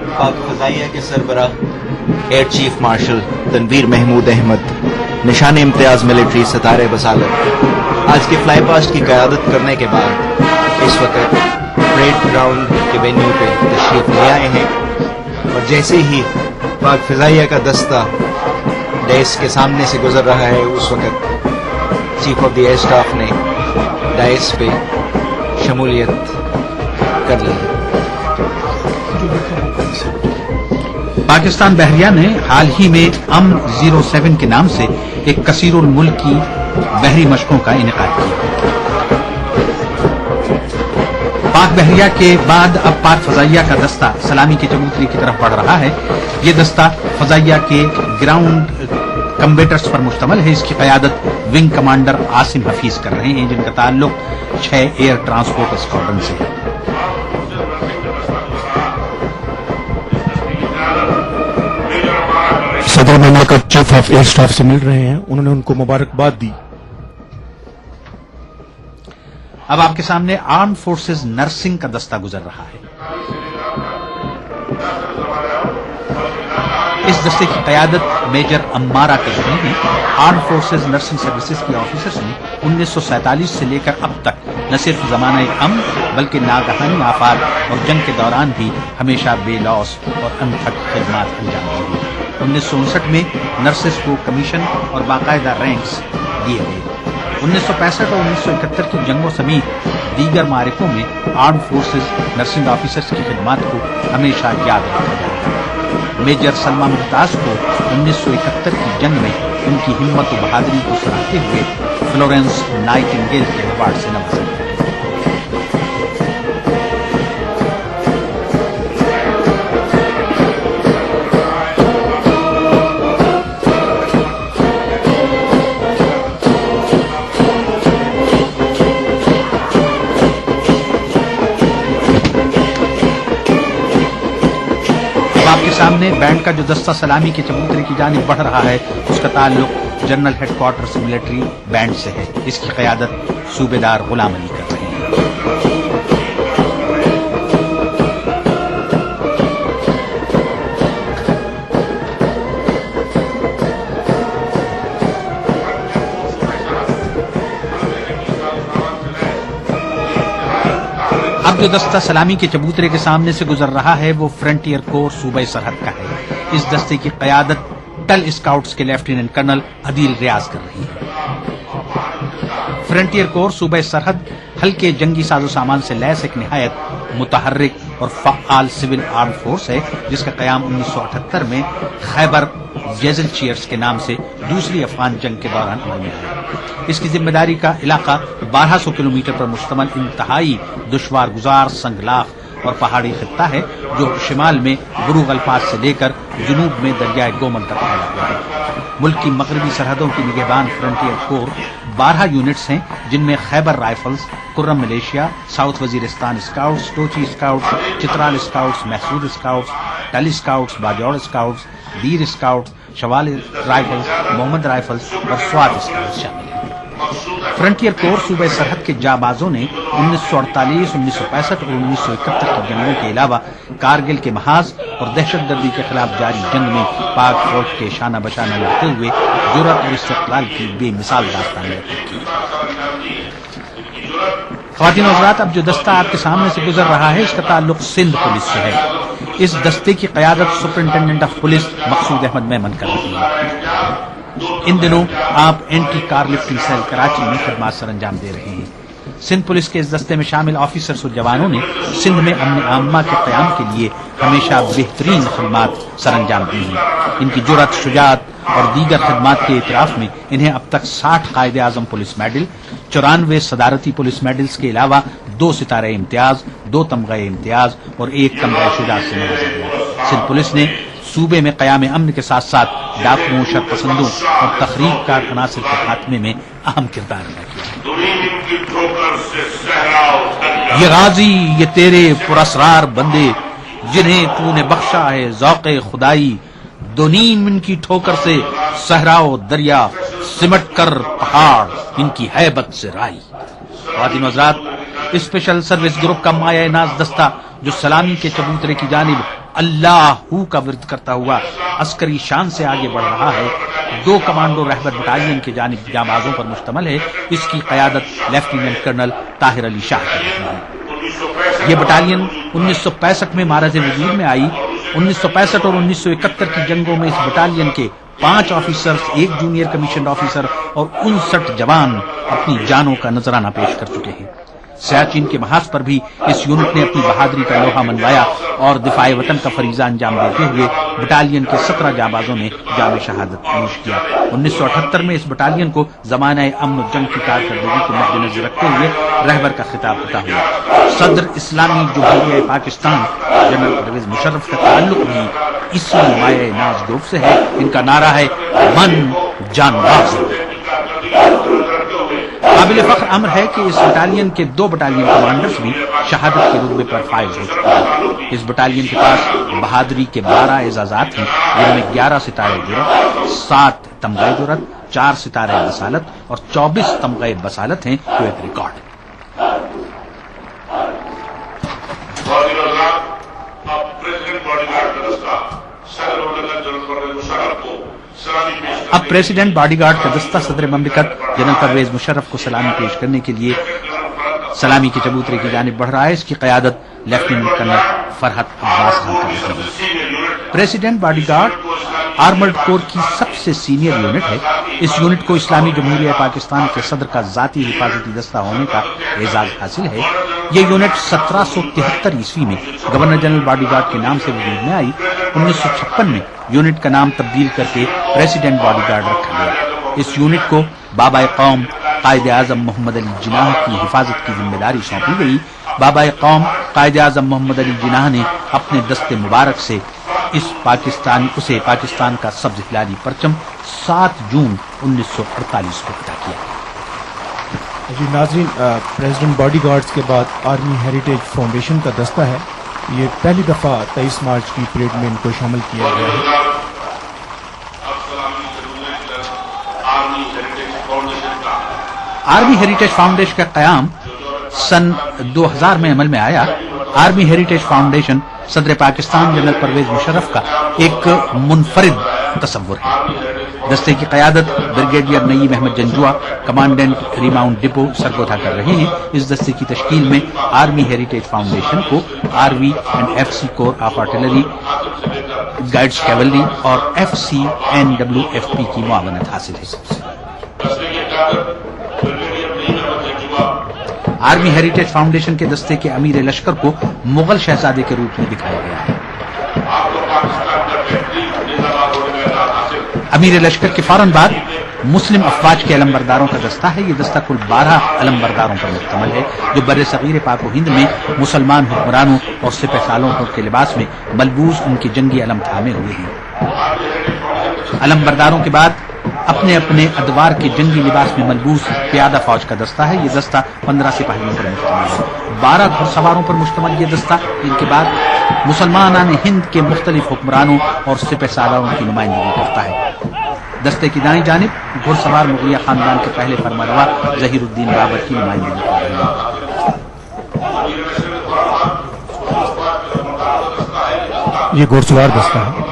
पाक फ़ज़ाइया के सरबराह air chief marshal Tanveer Mahmood Ahmed, Nishan Imtiaz military सितारे बसालत, आज के फ्लाई पास्ट की क़यादत करने के बाद इस वक्त परेड ग्राउंड के वेन्यू पे तशरीफ ले आए हैं और जैसे ही पाक फ़ज़ाइया का दस्ता डाइस के सामने से गुजर रहा है उस वक्त chief of the air staff ने डाइस पे शमूलियत कर ली। पाकिस्तान बहरिया ने हाल ही में AMN-07 के नाम से एक कसीरुल मुल्क की बहरी मशकों का इनेकाद किया। पाक बहरिया के बाद अब पाक फजाइया का दस्ता सलामी के चबूतरे की तरफ बढ़ रहा है। ये दस्ता फजाइया के ग्राउंड कम्बेटर्स पर मुश्तमल है। इसकी क़यादत विंग कमांडर आसिम हफीज कर रहे हैं, जिनका ताल्लुक 6 एयर ट्रांसपोर्ट स्क्वाड्रन से है। सदर ममलकत चीफ ऑफ एयर स्टाफ से मिल रहे हैं, उन्होंने उनको मुबारकबाद दी। अब आपके सामने आर्म फोर्सेज नर्सिंग का दस्ता गुजर रहा है। इस दस्ते की क़यादत मेजर अम्मारा कर रहे हैं। आर्म फोर्सेज नर्सिंग सर्विसेज की ऑफिसर्स ने 1947 से लेकर अब तक न सिर्फ ज़माना अमन बल्कि नागहानी आफात और जंग के दौरान भी हमेशा बेलौस और अनथक खिदमात अंजाम दी। 1959 में नर्सेस को कमीशन और बाकायदा रैंक्स दिए गए। 1965 और 1971 की जंगों समेत दीगर मारिकों में आर्म फोर्सेज नर्सिंग ऑफिसर्स की खिदमात को हमेशा याद रखा जाएगा। मेजर सलमा मुमताज को 1971 की जंग में उनकी हिम्मत और बहादुरी को सराहते हुए फ्लोरेंस नाइटिंगेल के अवार्ड से नवाजा गया। आपके सामने बैंड का जो दस्ता सलामी के चबूतरे की जानिब बढ़ रहा है उसका ताल्लुक जनरल हेडक्वार्टर्स मिलिट्री बैंड से है। इसकी क़यादत सूबेदार गुलाम अली कर रहे हैं। अब जो दस्ता सलामी के चबूतरे के सामने से गुजर रहा है वो फ्रंटियर कोर सूबे सरहद का है। इस दस्ते की क़यादत टल स्काउट्स के लेफ्टिनेंट कर्नल अदील रियाज कर रही है। फ्रंटियर कोर सूबे सरहद हल्के जंगी साजो सामान से लैस एक निहायत मुतहर्रिक और फ़आल सिविल आर्म फोर्स है, जिसका क़याम 1978 में खैबर जेज़लचियर्स के नाम से दूसरी अफगान जंग के दौरान अमल में आया। इसकी जिम्मेदारी का इलाका 1200 किलोमीटर पर मुश्तमल इंतहाई दुश्वार गुजार संगलाख और पहाड़ी खित्ता है, जो शिमाल में बुरूग अल्पास से लेकर जुनूब में दरियाए गोमन तक फैला हुआ है। मुल्क की मगरबी सरहदों की निगहबान फ्रंटियर कोर 12 यूनिट्स हैं, जिनमें Khyber rifles, Kurram militia, south Waziristan scouts, Tochi scouts, Chitral scouts, Mahsud scouts, Tal scouts, Bajaur scouts, Dir scouts, Shawal rifles, Mohammad rifles और स्वात स्काउट्स शामिल हैं। फ्रंटियर कोर सूबे सरहद के जाबाजों ने 1948, 1965 और 1971 की जंगों के अलावा कारगिल के महाज और दहशतगर्दी के खिलाफ जारी जंग में पाक फौज के शाना बशाना लड़ते हुए जुर्रत और इस्तिक़लाल की बेमिसाल दास्तान रखी। ख़वातीन और हज़रात, अब जो दस्ता आपके सामने से गुजर रहा है इसका ताल्लुक सिंध पुलिस से है। इस दस्ते की क़यादत superintendent of police Maqsood Ahmed Memon कर रही है। इन दिनों आप anti car lifting cell Karachi में खिदमात सर अंजाम दे रहे हैं। सिंध पुलिस के इस दस्ते में शामिल ऑफिसर्स और जवानों ने सिंध में अमन आम्मा के क़याम के लिए हमेशा बेहतरीन खिदमात सर अंजाम दी हैं। इनकी जुर्रत, शुजाअत और दीगर खिदमात के इतराफ़ में इन्हें अब तक 60 कायदे आज़म पुलिस मेडल, 94 सदारती पुलिस मेडल्स के अलावा 2 सितारे इम्तियाज, 2 तमग़े इम्तियाज और 1 तमग़े शुजाअत से नवाजा गया। सिंध पुलिस ने सूबे में क़याम अमन के साथ साथ डाकुओं, शरपसंदों और तखरीब कार अनासिर के खात्मे में अहम किरदार अदा किया। ये गाजी, ये तेरे पुरस्रार बंदे जिन्हें तूने बख्शा है ज़ौक़े खुदाई, दो नीम इनकी ठोकर से सहराओ दरिया, सिमट कर पहाड़ इनकी हैबत से राई। ख़वातीन हज़रात, स्पेशल सर्विस ग्रुप का माया नाज दस्ता जो सलामी के चबूतरे की जानिब اللہ کا ورد کرتا ہوا عسکری شان سے آگے بڑھ رہا ہے. 2 کمانڈو رہبر بٹالین کے جانب جانبازوں پر مشتمل ہے. اس کی قیادت لیفٹیننٹ کرنل طاہر علی شاہ کر رہے ہیں. یہ بٹالین 1965 میں معرض وجود میں آئی. 1965 اور 1971 کی جنگوں میں اس بٹالین کے 5 آفیسرز، 1 جونیئر کمیشنڈ آفیسر اور 59 جوان اپنی جانوں کا نذرانہ پیش کر چکے ہیں. سیاچین کے محاذ پر بھی اس یونٹ نے اپنی بہادری کا لوہا منوایا اور دفاع وطن کا فریضہ انجام دیتے ہوئے بٹالین کے 17 جانبازوں نے جام شہادت نوش کیا. 1978 میں اس بٹالین کو زمانہ امن و جنگ کی کارکردگی کو مد نظر رکھتے ہوئے رہبر کا خطاب عطا ہوا. صدر اسلامی جمہوریہ پاکستان جنرل پرویز مشرف کا تعلق بھی اسی مایہ ناز گروپ سے ہے. ان کا نعرہ ہے من جان باز. قابل فخر امر ہے کہ اس بٹالین کے 2 بٹالین کمانڈرز بھی شہادت کے رتبے پر فائز ہو چکے ہیں. اس بٹالین کے پاس بہادری کے 12 اعزازات ہیں، جن میں 11 ستارے جرأت، 7 تمغہ جرأت، 4 ستارے بصالت اور 24 تمغہ بصالت ہیں، جو ایک ریکارڈ ہے. اب پریزیڈنٹ باڈی گارڈ کا دستہ صدر مملکت جنرل پرویز مشرف کو سلامی پیش کرنے کے لیے سلامی کے چبوترے کی جانب بڑھ رہا ہے. اس کی قیادت لیفٹیننٹ کرنل فرحت عباس خان کر رہے ہیں. پریزیڈنٹ باڈی گارڈ آرمرڈ کور کی سب سے سینئر یونٹ ہے. اس یونٹ کو اسلامی جمہوریہ پاکستان کے صدر کا ذاتی حفاظتی دستہ ہونے کا اعزاز حاصل ہے. یہ یونٹ 1773 عیسوی میں گورنر جنرل باڈی گارڈ کے نام سے وجود میں آئی. 1956 میں یونٹ کا نام تبدیل کر کے پریزیڈنٹ باڈی گارڈ رکھا گیا. اس یونٹ کو بابا قوم قائد اعظم محمد علی جناح کی حفاظت کی ذمہ داری سونپی گئی. بابا قوم قائد اعظم محمد علی جناح نے اپنے دست مبارک سے اسے پاکستان کا سبز ہلالی پرچم 7 جون 1948 کو عطا کیا. جی ناظرین، پریزیڈنٹ باڈی گارڈز کے بعد آرمی ہیریٹیج فاؤنڈیشن کا دستہ ہے. یہ پہلی دفعہ 23 مارچ کی پریڈ میں ان کو شامل کیا گیا ہے. آرمی ہیریٹیج فاؤنڈیشن کا قیام سن 2000 میں عمل میں آیا. آرمی ہیریٹیج فاؤنڈیشن صدر پاکستان جنرل پرویز مشرف کا ایک منفرد تصور ہے. دستے کی قیادت brigadier Naeem Ahmed Janjua commandant remount depot Sargodha کر رہے ہیں. اس دستے کی تشکیل میں آرمی ہیریٹیج فاؤنڈیشن کو RV and FC corps of artillery, guides cavalry اور FCNWFP کی معاونت حاصل ہے. آرمی ہیریٹیج فاؤنڈیشن کے دستے کے امیر لشکر کو مغل شہزادے کے روپ میں دکھایا گیا ہے. امیر لشکر کے فوراً بعد مسلم افواج کے علمبرداروں کا دستہ ہے. یہ دستہ کل 12 علمبرداروں پر مشتمل ہے، جو بر صغیر پاک و ہند میں مسلمان حکمرانوں اور سپہ سالاروں کے لباس میں ملبوس ان کے جنگی علم تھامے ہوئے ہیں. علمبرداروں کے بعد اپنے اپنے ادوار کے جنگی لباس میں ملبوس پیادہ فوج کا دستہ ہے. یہ دستہ 15 سپاہیوں پر مشتمل ہے. 12 گھڑ سواروں پر مشتمل یہ دستہ. ان کے بعد مسلمانان ہند کے مختلف حکمرانوں اور سپہ سالاروں کی نمائندگی کرتا ہے. دستے کی دائیں جانب گھڑ سوار مغلیہ خاندان کے پہلے فرمانروا ظہیر الدین بابر کی نمائندگی کر رہے ہیں. یہ گھڑ سوار دستہ ہے.